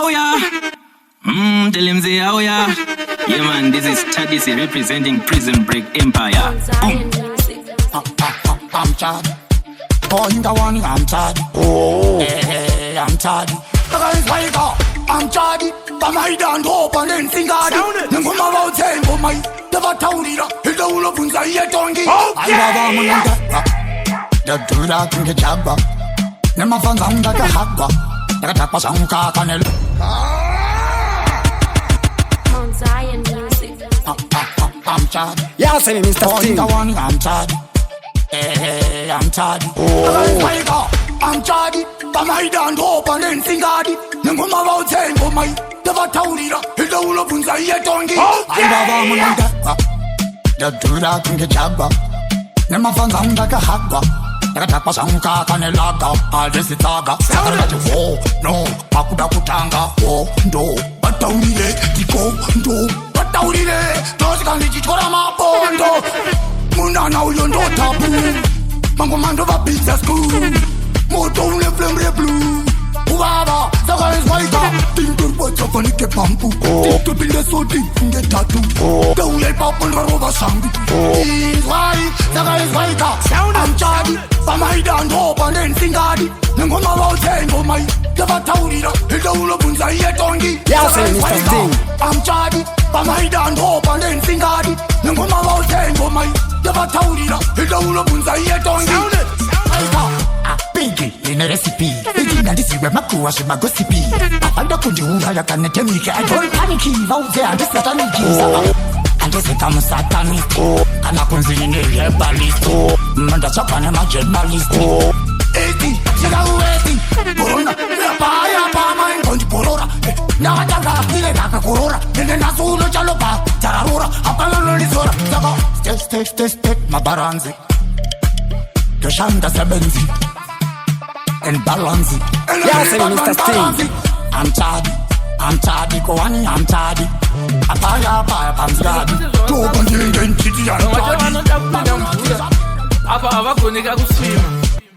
Oh yeah. Tell him say oh yeah. Yeah man, this is Dhadza representing Prison Break Empire. Boom. I'm Chad. Oh, you the one, I'm Chad. Oh, hey, I'm Chad. I'm Chad. I'm hide and hope and then sing God. Then come about saying, oh my, never told it. He don't love us, I don't give. I love him. The dude I think it's Jabba. Never found some like a Habba. Like a tapa song, Canel. Zion music. I'm Chad. Yeah, say Mr. Sting. I'm Chad. Hey, I'm Chad. I'm Chad. I'm hide and hope and then sing God. Then come about saying, oh my, never told it. He don't love us, I don't give. I love him. The dude I think it's Jabba. Never found some like a Habba. Like a tapa song, Canelaga. All this is Taga. Oh, no, Pakuda Kutanga. Oh, no. Taurire, Tiko, Do, but Taurire, those can be Chikorama Pondo. Muna now you know taboo. Mangomando of a pizza school. Moto le flame blue. Uava, the guy is white. Think to put up on the bamboo. Think to build a so deep in the tattoo. The way pop on the rubber song. He's white, the guy is white. I'm Charlie, I'm hide and hope and then sing Hardy. Then come about saying, oh my. Never told it, he don't love us, I don't give. Yeah, say Mr. Sting. I'm Charlie, I'm hide and hope and then sing Hardy. Then come about saying, oh my. Never told it, he don't love us, I don't give. Biggie in a recipe. Biggie and this is where my crush my Guspy. I find a good you, I can't tell me. I don't panic, he's out there, this is Satanic. And this is I'm Satanic. And I can see in the herbalist. Man, that's up on my journalist. 80, she's a waiting. Corona, Paya, Pama, and Conti Corona. Now I got a Naka Corona. And then I saw the Jalopa, Tarora, Apollo Lisora. Step, my baranzi. The Shanda Sabenzi. And balance it. Yeah, say Mr. Sting. I'm Chadi, Koani, I'm Chadi. Apaya, I'm Chadi. Two identity, I'm Chadi. Apa kunika kusima.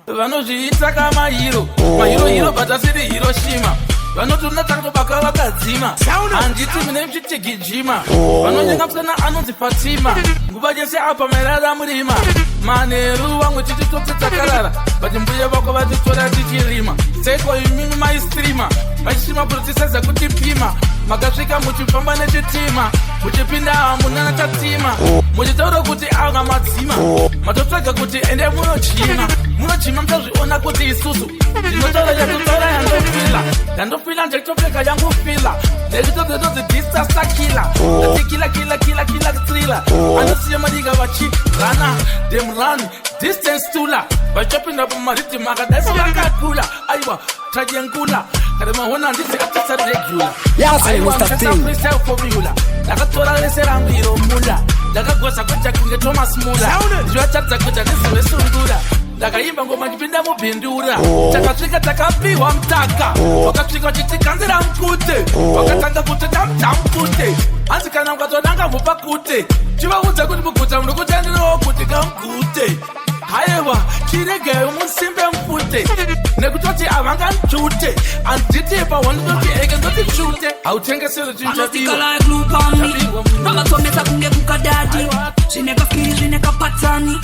Vanozviita kama hero. Mahiro batasiri Hiroshima. Vanotunata kutobaka vakadzima. Handiti mine mchitigijima. Vanonyenga kusana anonzi Fatima. Nguva jese apa merada murima. Maneru wangu chichitotse takarara. Bati mbuye vako vatitora tichirima. Seko imimi maistreama. Machishima kurutiseza kutipima. Makasvika muchifamba nechitima. Muchipinda hamuna chatima. Muchitaura kuti anga madzima. Matotsvaga kuti ende munochima. Munochima mutazviona kuti isusu. Ndinotaura yakutaura yandofila. Yandofila ndechitopfeka yangofila. Ndechitodzi sakila. Kila thriller. Anosiya madiga vachirana. Them run distance tula. Vachopinda pamariti makadaisa vakakula. Aiwa trajenkula. Kademahona ndisi atisa regular. Yeah, say Mr. Sting. Lakatora leserambiro mula. Lakagosa kucha kunge Thomas Mula. Zvachatsa kucha nesiwe sungura. Lakaimba ngoma chipinda mubhindura. Takasvika takapiwa mtaka. Wakasvika chitikanzira mkute. Wakatanga kuti tamkute. Asi kana mukatodanga mupa kute. Chivaudza kuti muguta munokutenderawo kuti kamkute. Haiwa, chirege musimbe mfute. Nekutoti avanganchute. Anditi pa wandoti ege ndoti chute. Autengesero chinchabiwa. Anostika like glue on me. Nagatomesa kunge kukadadi. Shineka firi, shineka patani.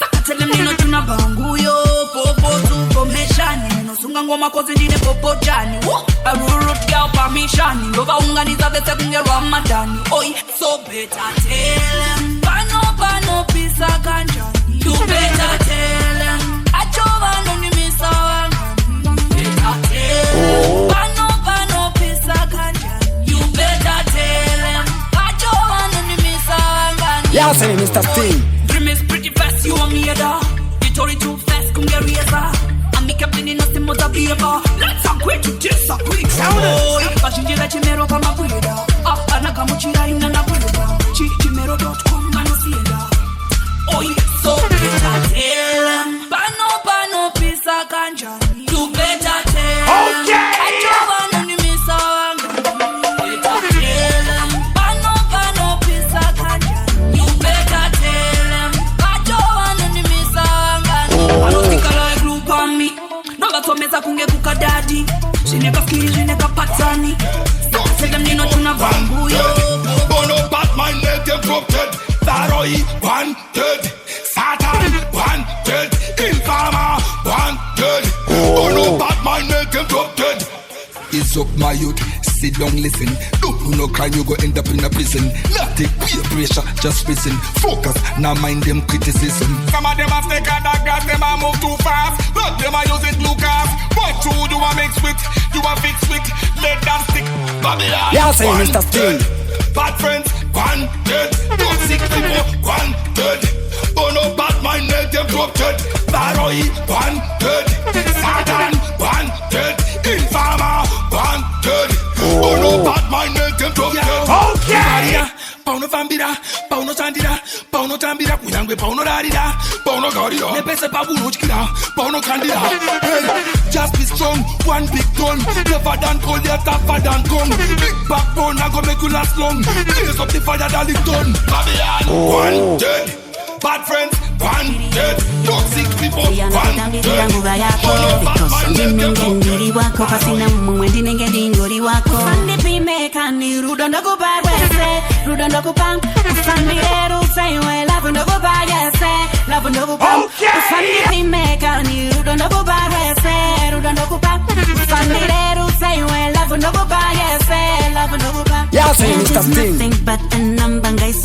Sakatele mnino tuna banguyo. Popo tu komeshani. Nosunga ngoma kozi ndine popo jani. A root girl permission. Lova unganiza vese kunge Ramadani. Oi, so better tell them. Bano pisa kanjani. You better tell them. Achova no ni misa wanga. Better tell them. Bano pisa kanjani. You better tell them. Achova no ni misa wanga. Yeah, say Mr. Sting. Dream is pretty fast, you want me da. You told it too fast, come get razor. I'm make up in nothing more than beaver. Let's agree to disagree. Oh, Pashinjira Chimero kama kuida. Anakamuchira ina na kuida. Chimero.com manosiela. Oh, so better tell them. Bano pisa kanjani. You better tell them. Okay. Achova no ni misa wanga. Better tell them. Bano pisa kanjani. You better tell them. Achova no ni misa wanga. Anostika like glue on me. Nogatomesa kunge kukadadi. Shineka firi, zineka patani. Tell them you know tuna bambuyo. Bono Batman let them corrupted. Zaroi wanted. Satan wanted. Informer wanted. Bono Batman let them corrupted. It's up my youth, sit down listen. Don't do no crime, you go end up in a prison. Not take peer pressure, just listen. Focus, now mind them criticism. Some of them are snake and daggers, them are move too fast. But them are using Lucas. What you are mix with, you are fix with. Let them stick. Babylon. Yeah, say Mr. Sting. Bad friends, wanted. Toxic people, wanted. Oh no, bad mind, let them corrupted. Baroi, wanted. Satan, wanted. Informer, wanted. Oh no, bad mind, let them corrupted. Okay. Pauno Fambira, Pauno Sandira, Pauno Tambira, Kuyangwe, Pauno Darida, Pauno Gorida, Nepese Pabuno Chikira, Pauno Candida. Hey, just be strong, one big gun. Never done cold, yet tougher than gun. Big backbone, I go make you last long. Blaze up the fire that is done. Babylon, wanted. Bad friends, wanted. Toxic people, wanted. Yeah, say Mr. Sting. Think but the number guys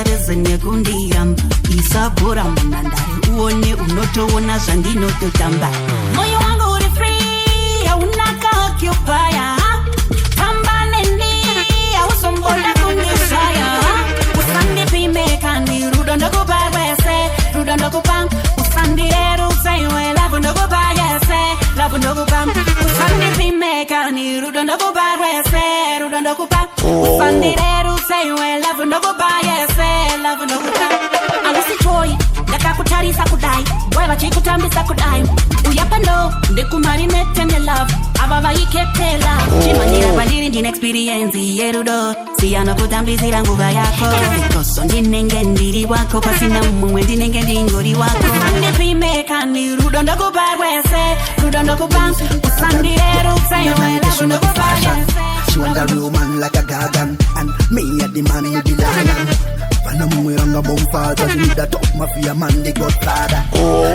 is in your gundiam. Isabura Manandari, uone unotoona zangino totamba. Moyo wangu uri free, unaka occupy. Tamba neni, usombola kunisaya. Usandi pimeka ni rudondo kubarese, rudondo kupam. Usandi eru saywe lavundo kubayese, lavundo kupam. Usandi pimeka ni rudondo kubarese, rudondo kupam. Usandi eru saywe lavundo kubayese, lavundo kupam. Alisichoi, ndakakutarisa kudai. Boy vachikutambisa kudai. Uyapando, ndekumarinete me love. Abava ikepela. Chimanira baliri ndine experience yerudo. Siyano kutambizira nguva yako. Because ndinenge ndiri wako. Pasina mumwe ndinenge ndingori wako. Ndipimeka ni rudo ndokubarwese. Rudo ndokubam. Usandireru saywe lavu ndokubarwese. She want a real man like a garden. And me at the man you the lion. When I'm wearing a bonfire, just need a top mafia man, the godfather.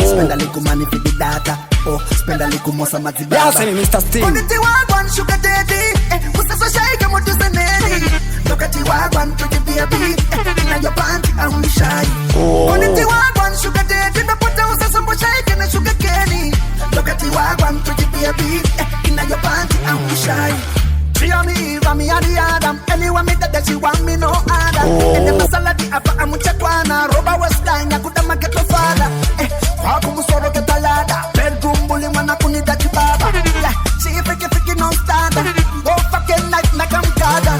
Spend a little money for the data. Oh, spend a little more some at the Yeah, say Mr. Sting. On the T1 sugar daddy. Who's so shy, come on to the nanny. Look at the T1 pretty baby. In your panty, I'm shy. On the T1 sugar daddy. The put down some shake and a sugar candy. Look at the T1 pretty baby. In your panty, I'm shy. She on me, Rami and the Adam. Anyone me that she want me no other. And the masala di apa amuchakwana. Roba was dying, I could make it father. Waku musoro ke talada. Bedroom bully mana kunida chibaba. She fiki non starter. Go fucking night na kamkada.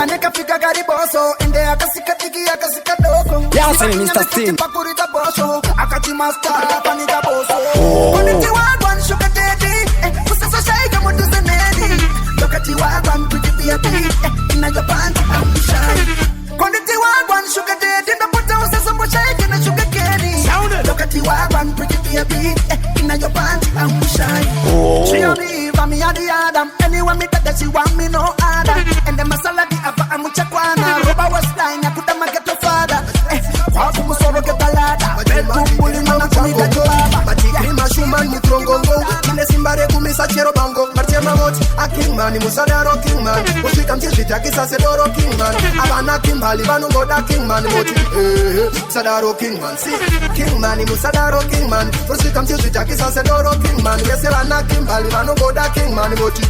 Aneka fika gariboso. Inde akasika tiki akasika doko. Yeah, say Mr. Sting. Pakurita boso. Akachi master panita boso. Only one sugar daddy. Who's so shy come on to the nanny. Look at you, one pretty baby. In your panty, I'm shy. Quantity one sugar daddy. The put down some shake in a sugar candy. Look at you, one pretty baby. In your panty, I'm shy. She on me, Rami and the Adam. Anyone me that she want me no other. And the masala di apa amuchakwana. Roba was dying, I could make it to father. Waku musoro ke talada. Bedroom bully mana kunida chibaba. Batikima shuman mutrongongo. Kine simbare kumisa chero bango. Marchema moti, a king man, musadaro king man. Ushika mtishita kisa sedoro king man. Abana kimbali banu goda king man moti. Sadaro king man, see. King man, musadaro king man. Ushika mtishita kisa sedoro king man. Yese bana kimbali banu goda king man moti.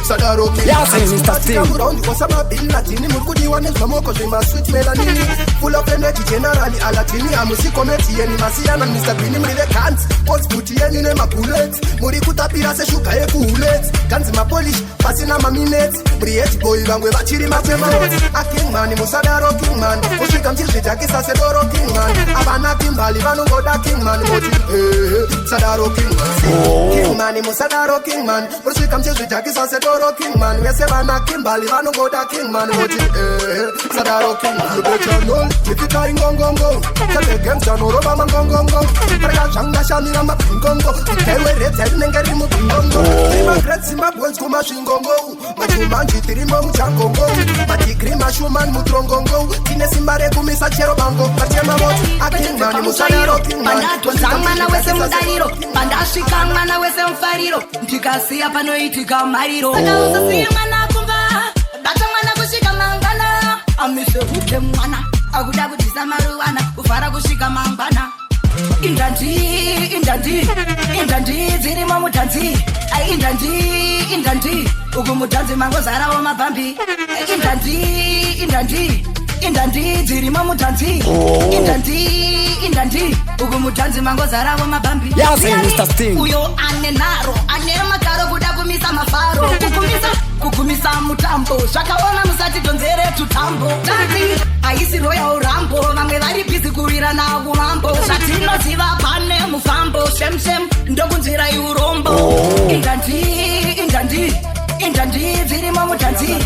Sadaro king man. Yeah, say Mr. Sting. Osama bin Laden, mukudi wane zamoko zima sweet melanini. Full of energy generally alatini. Amusiko meti yeni masiana Mr. Beanie mrile can't. Post puti yeni ne mapulet. Muri kutapira se shuka ye kulet. Kanzi ma polish, pasina ma minutes. Briet boy bangwe bachiri ma temot. A king man, musadaro king man. Ushika mtishita kisa sedoro king man. Abana kimbali banu goda king man moti. Sadaro king man. King man, musadaro king man. Ushika mtishita kisa sedoro king man. Yese bana kimbali banu goda king man moti. Sadaro king man. You bet your null, if it ain't gongongo. Tell the gangsta no roba man gongongo. Prega janga shani na ma pingongo. Itewe rete nengeri mu pingongo. Ima grets ima boys kuma shingo. mutongongo machumanji tirimo muchakongo matikri mashuman mutrongongo tine simbare kumisa chero bango katema moto akimani musalero bandato zamana wese mudaliro bandashika mwana wese mfariro ndikasiya panoitika mariro akausiya mwana kumba bata mwana kushika mangana amise uke mwana akuda kutisa maruwana kufara kushika mangana indandi dzirimo mutanzi indandi uku mutanzi mangozarawo mabhambi indandi dzirimo mutanzi indandi uku mutanzi mangozarawo mabhambi uyo ane naro ane makaro kuda kumisa mafaro kukumisa mutambo zvakaona musati donzere tutambo tanzi aisi royal rambo vamwe vari bizi kurira nakumambo zvatinoziva pane mufambo shemshem ndokunzira iurombo indandi dzirimo mutanzi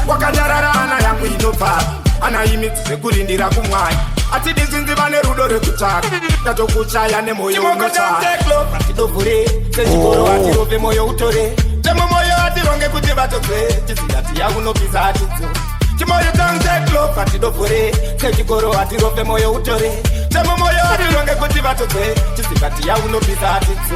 wakanyarara ana yangu inobva ana imidzi dzekurindira kumwai atidizinzi vane rudo rwekutaka tatokuchaya nemoyo unotaaatidovhure sechikoro atirove moyo utore temo moyo atironge kuti vatobve tizidati yakunopisa atidzo chimoyo tanteklo atidovhure sechikoro atirove moyo utore temo moyo atironge kuti vatobve tizidati yakunopisa atidzo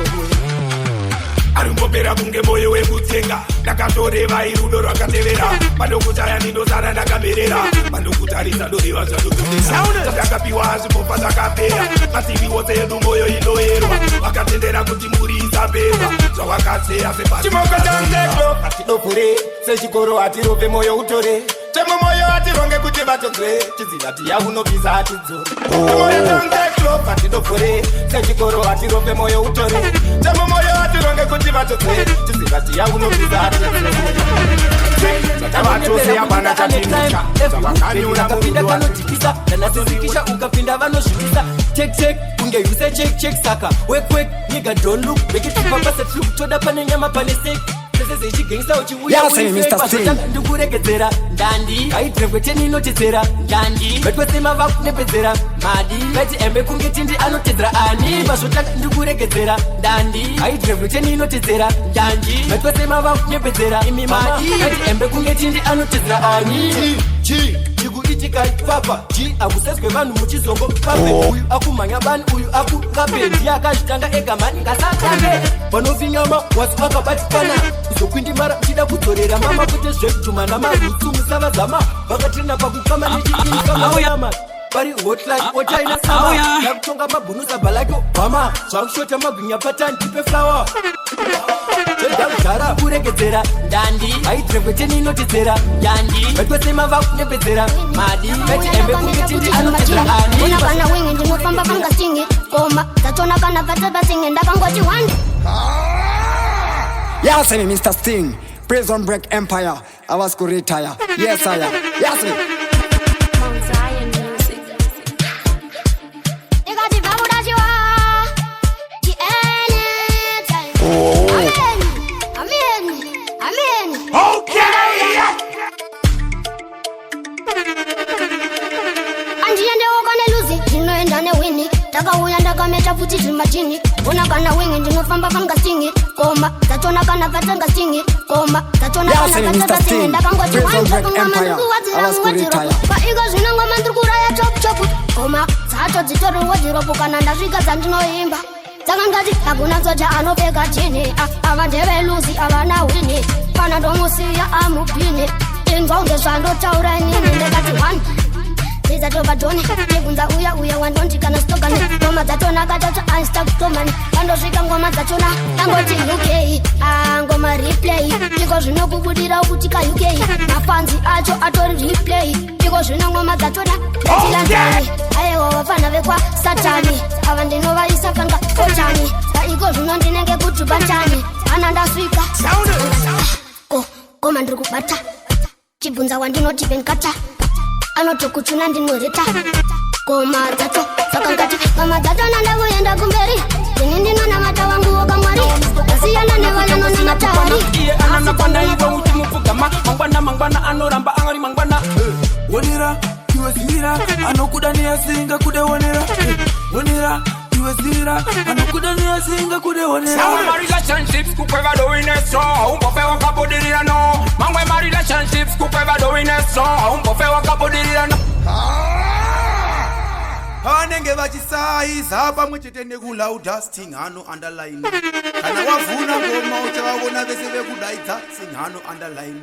arimbopera kunge moyo wekutsenga ndakatoreva irudo rwakatevera pandokuchaya ndindosara ndakaberera pandokutarisa doriva zvadokutera takapiwa zvipopa zvakapera mativi wose edu moyo inoerwa vakatendera kuti muri isaperwa zvawakaseya sepachimoko chanteklo atidovhure sechikoro atirove moyo utore temo moyo atironge kuti vatobve tizivati yakunopisa atidzo moyo tanteklo atidovhure sechikoro atirove moyo utore temo moyo atironge kuti vatobve tizivati yakunopisa atidzo zvatavatose apana chatimucha zvavakanyura kapinda kanotikisa danasizikisha ukapinda vanosvibisa tek kunge yuse check saka wek nigga don't look make it papa set look toda pane nyama pane sek sezechigengisa uchiuya ndikuregedzera ndandi aidrevweteni inotedzera ndandi vetwesema vakunepedzera madi veti embe kunge tindi anotedzera ani vazvotanga ndikuregedzera ndandi aidrevweteni inotedzera ndandi vetwesema vakunepedzera imi madi veti embe kunge tindi anotedzera ani chikuitika papa akusezwe vanhu muchizongo pape uyu akumhanya bani uyu akukape ndiye akazvitanga ega mani ngasatambe vanofinyama wasi vakabatikana izokwindimara uchida kudzorera mama kuti zvekutuma namarutsu musavazama vakatrena pakukama nechiinikamauyama vari hotline otaina sama yakutonga mabhunusa bhalake obhama zvakushota magwinya patani tipe flower zvekudhara kuregedzera ndandi aidrevweteni inotedzera ndandi vetwesema vakunepedzera madi veti embe kungetindi anotedzera ani una kana wingi ndinofamba pangasingi koma tatona kana vatatasingi ndakangoti wandi Yes, me Mr. Sting, Prison Break Empire. I was to retire. Yes, I am. Yes, me. Takauya ndakameta futi zvimachini ona kana wingi ndinofamba pangasingi koma tatona kana vatangasingi koma tatona kana vatangasingi ndakangoti paiko zvinongoma ndiri kuraya chop koma dzato dzitori wodhiropu kana ndasvika dzandinoimba dzakangati hakuna soja anopfeka chini ava ndeveluzi avana wini kana ndomusiya amupini inzwa unge zvandotaura inini ndekati one Zatobatoni, Nebunza uya wandonti kana stokani Ngoma zatona katata unstuck tomani Kandosvika ngoma zatona angoti UK ngoma replay Iko zvino kubudira ukutika UK Mafanzi acho atori replay Iko zvino ngoma zatona Betilandani Ayewa wafana vekwa satani Ava ndinova isakanga kotani Iko zvino ndinenge kutubatani Anandasvika Koma ndiri kubata Chibunza wandinoti benkata anotokuchuna ndinoreta koma dzato sakangati kama dzato nandakuenda kumberi ini ndinonamata wangu wokamwari asiyana nevayanonamata hari iye ananapanda iwe uchimupfugama mangwana anoramba angari mangwana wonera iwe zivira anokuda neyasinga kude wonera wonera kiwezira anokudania singa kudeonera my relationships kukweva doing it so umpofe wakabudirira no mangwe my relationships kukweva doing it so umpofe wakabudirira no anenge vachisaiza pamwe chete nekulauda singhano underline kana wavhuna ngoma uchavavona vese vekudaidza singhano underline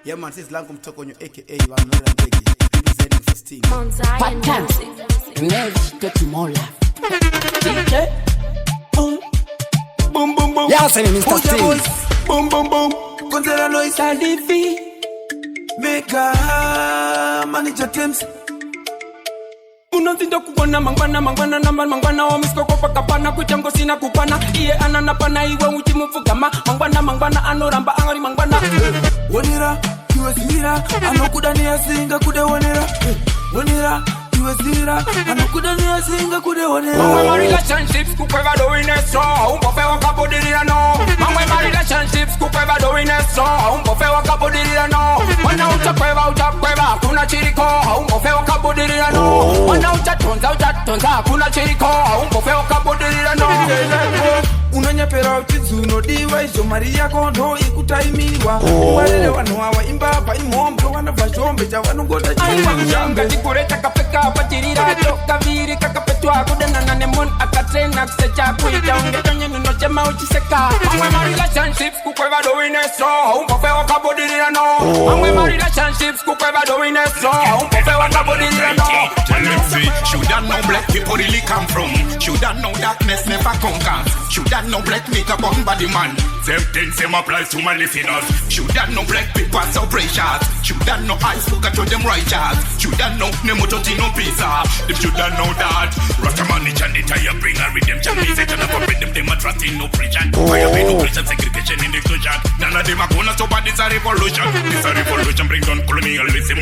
yeman sizilangu mtokonyo aka vanorandege representing for sting Epatan let's get more love DJ boom boom boom boom yeah say Mr. Sting boom boom boom konzera noise alifi mega manager teams unozinda kubona mangwana wamiskokopa kapana kuchango sina kupana iye ananapana iwe uchimufugama mangwana anoramba angari mangwana wonera kiwezira anokudania singa kudeonera wonera kiwezira anokudania singa kudeonera my relationships kukweva doing it so umpofe wakabudirira no mangwe my relationships kukweva doing it so umpofe wakabudirira no wana utakweva kuna chiriko umpofe wakabudirira no wana utatonza kuna chiriko umpofe wakabudirira no unonyepera uchidzuno diwa izvo mari yako ndo ikutaimiriwa warere vanhu ava imba paimhombe vanobva zvombe chavanongota chianga chikure chakapfeka pachirira kaviri kakapetwa kudanana nemon akatrena kusecha kuita unge tonyenunochema uchiseka mamwe my relationships kukweva doing it so umpofe wakabudirira no mamwe my relationships kukweva doing it so umpofe wakabudirira no shoulda know black people really come from shoulda know darkness never conquer shoulda know black make a bomb body man same thing same applies to my listeners shoulda know black people so precious shoulda know I spoke to them righteous shoulda know nemoto no pizza if shoulda know that Rastaman and the tire bring a redemption message and forbid them a trust in no preaching fire be no Christian segregation in the inclusion none of them are gonna stop at this a revolution bring down colonialism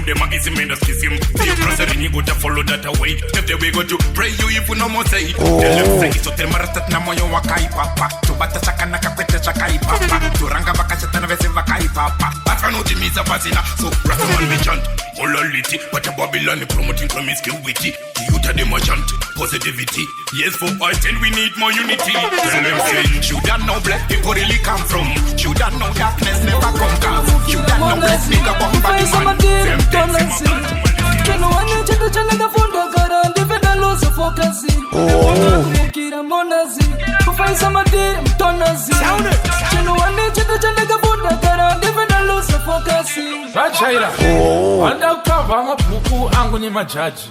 demagism and schism the process you go to follow that away if they we go to pray you if you no more say tell them say so tell marastat na moyo wakai papa to bata sakana kapete chakai papa to ranga bakashatana vese vakai papa afano timiza bazina so Rastaman we chant morality but a Babylon promoting promiscuity the youth are the merchant positivity yes for us and we need more unity tell them say shoulda know black people really come from shoulda know darkness never conquer shoulda know black nigga bomb body man Chano wane cheto changa funda gara ndivenda loose focusing kira monazi kufaisa madiri mtonazi Chano wane cheto changa funda gara ndivenda loose focusing vachaira vanda kukavha mabhuku angu nemajaji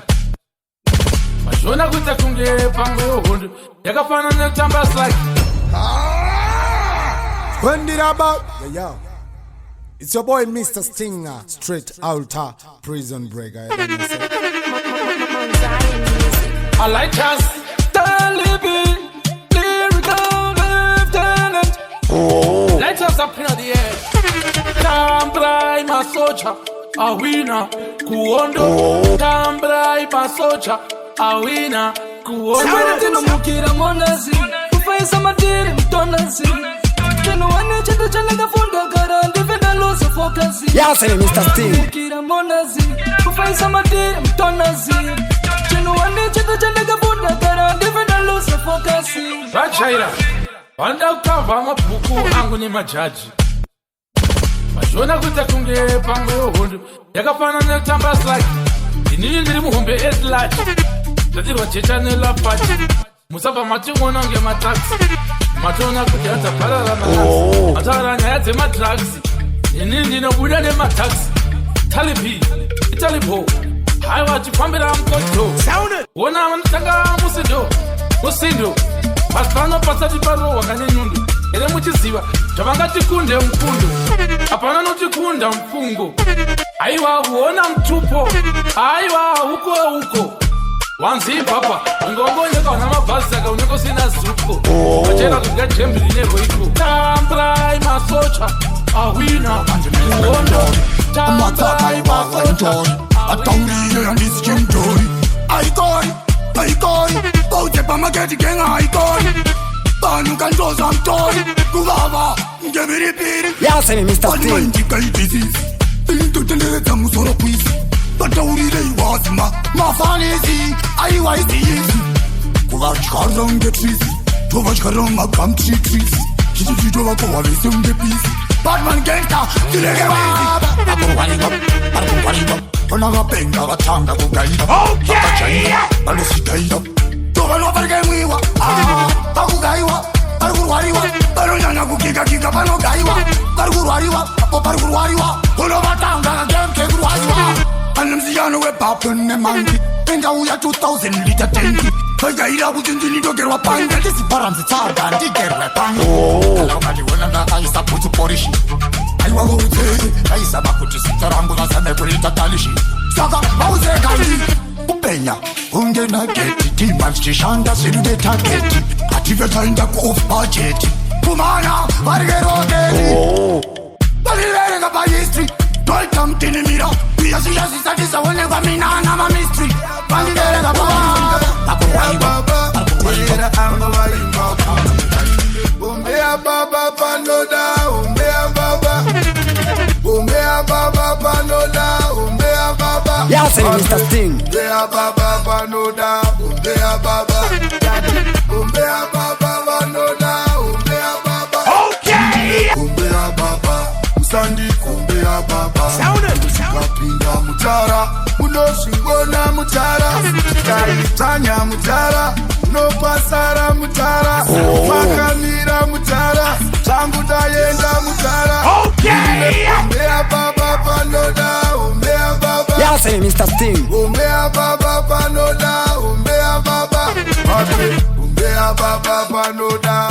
vazviona kuita kunge pango yehondo yakafanana nekutamba slike yeah. It's your boy Mr. Stinger, straight outta prison break. I like us, Taliban, lyrical lieutenant. Let us up in the air. Tambrai masocha, a winner, kuondo. Tambrai masocha, a winner, kuondo. Tino mukira monazi, kufaisa madiri mtonazi. Chano wane cheto changa funda gara ndivenda loose focusing yeah say Mr. Sting kira monazi kufaisa madiri mtonazi Chano wane cheto changa funda gara ndivenda loose focusing vachaira vanda kukavha mabhuku angu nemajaji vazviona kuita kunge pango yehondo yakafanana nekutamba slike inini ndiri muhombe eslaji zvatirwa jecha nelapachi musabva mationa nge mataxi mationa kuti hadzaparara mataxi mataura nyaya dzemadrugs inini ndinobuda nemataxi talipi italipo haiwa tifambira mukoto ona vanotanga musindo pasi pano pasati parohwanga nenyundo ere muchiziva zvavangatikunde mukundo hapana notikunda mufungo aiwa huona mutupo aiwa huko wanzi ipapa ungongonyeka wana mabhazi saka unyekosina zuko vachera kuga jembi rinerwo iko tambrai masocha ahwina kuondo tambrai masocha ataurire handisikimtori aikoi bautepa mageti genga aikoi vanhu kandoza mtori kuvava ngeviripiri yaseni Mr. Sting vanwaindikaidhisisi intotenderedza musoro kwisi vataurire iwazima mafanisi aiwaisiisi Kuvachkaronge trees, Tovachkaroma come trees. Kitova Kova Visum the peace. Batman gangsta, Tilegawa. Onaga Benga, Tanga, Gaida. Okay! Alusitaida. Tovano Pergamiwa. Pagugaiwa. Arguariwa. Barunana Kika Kika Panogaiwa. Arguariwa. Oparguariwa. Unovatanga, Gamkeguariwa. And I'm Ziano, a pop and a monkey. Benga, we are 2,000 liter tanky. Gaida wouldn't get a pang. This is Param's Targa, and he get a pang. I support to polish. I will say, I sabaku to sit around with us and every Talishi. Saga, Mose Gandhi, Upenya, Ungena get it, Shanda, Sidu Target, Ativata in the off budget. Kumana, Vargero, but he letting up by history. Don't come to the mirror. We are serious, that is a one of me, I'm a mystery. Umbea baba panoda, umbea baba. Umbea baba panoda, umbea baba. Yeah, say Mr. Sting. Umbea baba panoda, umbea baba. Umbea baba panoda, umbea baba. Okay. Umbea baba, usandi umbea baba. Sound it. Kapinda mutara, unoshingona mutara. Kaitanya mutara. No pasara mutara, makamira mutara, changu dayenda mutara. Okay. Umbea baba panoda, umbea baba. Yeah, say Mr. Sting. Umbea baba panoda, umbea baba. Umbea baba panoda,